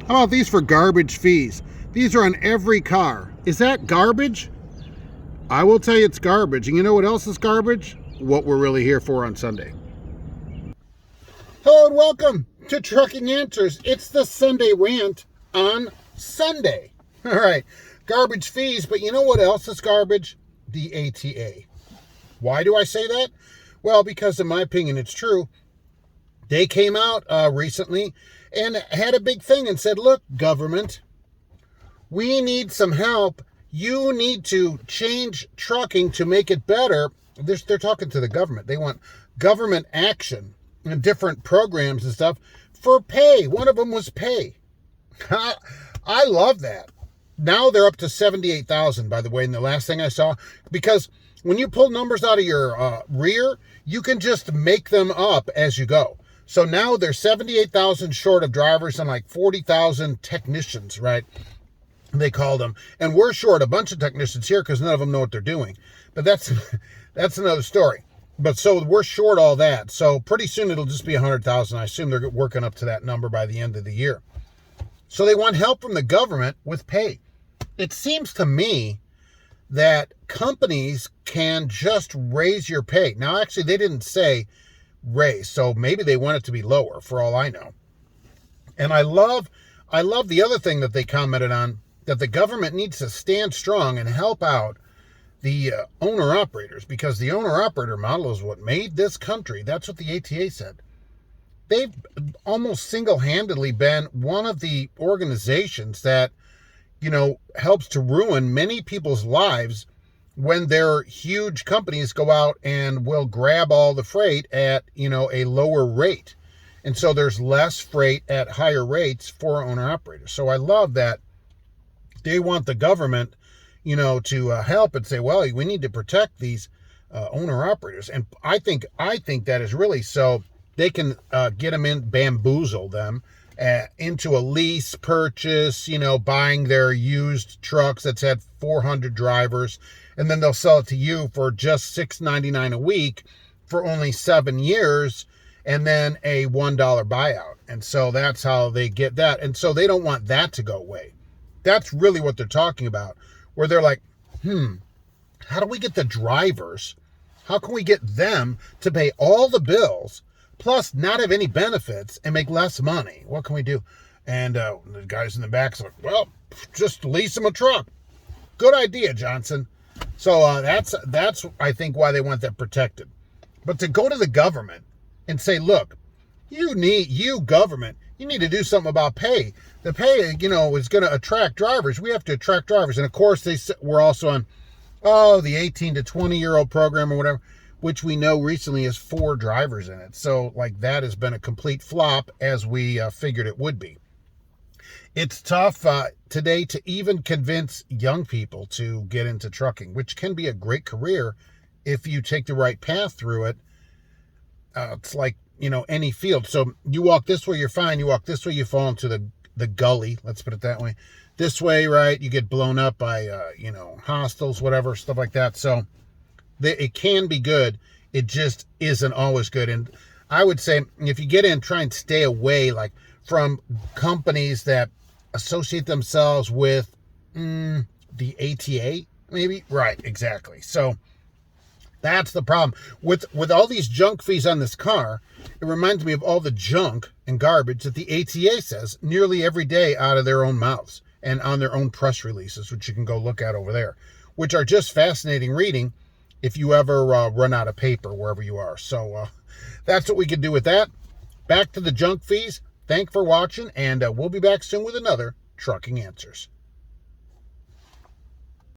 How about these for garbage fees? These are on every car. Is that garbage? I will tell you it's garbage. And you know what else is garbage? What we're really here for on Sunday. Hello and welcome to Trucking Answers. It's the Sunday Rant on Sunday. All right, garbage fees, but you know what else is garbage? The ATA. Why do I say that? Well, because in my opinion, it's true. They came out recently and had a big thing and said, look, government, we need some help. You need to change trucking to make it better. They're talking to the government. They want government action and different programs and stuff for pay. One of them was pay. I love that. Now they're up to 78,000, by the way, in the last thing I saw, because when you pull numbers out of your rear, you can just make them up as you go. So now they're 78,000 short of drivers and like 40,000 technicians, right? They called them. And we're short a bunch of technicians here because none of them know what they're doing. But that's another story. But so we're short all that. So pretty soon it'll just be 100,000. I assume they're working up to that number by the end of the year. So they want help from the government with pay. It seems to me that companies can just raise your pay. Now, actually, they didn't say raise, so maybe they want it to be lower, for all I know. And I love the other thing that they commented on, that the government needs to stand strong and help out the owner-operators, because the owner-operator model is what made this country. That's what the ATA said. They've almost single-handedly been one of the organizations that, helps to ruin many people's lives when their huge companies go out and will grab all the freight at, a lower rate. And so there's less freight at higher rates for owner-operators. So I love that they want the government, to help and say, well, we need to protect these owner-operators. And I think that is really so they can get them in, bamboozle them into a lease purchase, buying their used trucks that's had 400 drivers, and then they'll sell it to you for just $6.99 a week for only 7 years, and then a $1 buyout. And so that's how they get that. And so they don't want that to go away. That's really what they're talking about, where they're like, how do we get the drivers? How can we get them to pay all the bills, plus not have any benefits and make less money? What can we do? And the guys in the back are like, well, just lease them a truck. Good idea, Johnson. So that's I think why they want that protected. But to go to the government and say, look, you government, you need to do something about pay. The pay, is going to attract drivers. We have to attract drivers. And of course, we're also on, the 18 to 20-year-old program or whatever, which we know recently has 4 drivers in it. So, that has been a complete flop, as we figured it would be. It's tough today to even convince young people to get into trucking, which can be a great career if you take the right path through it. It's like, any field. So you walk this way, you're fine. You walk this way, you fall into the gully. Let's put it that way. This way, right, you get blown up by, hostiles, whatever, stuff like that. So it can be good. It just isn't always good. And I would say if you get in, try and stay away, from companies that associate themselves with the ATA, maybe. Right, exactly. So that's the problem with all these junk fees on this car. It reminds me of all the junk and garbage that the ATA says nearly every day out of their own mouths and on their own press releases, which you can go look at over there, which are just fascinating reading if you ever run out of paper wherever you are. So that's what we could do with that. Back to the junk fees. Thanks for watching, and we'll be back soon with another Trucking Answers.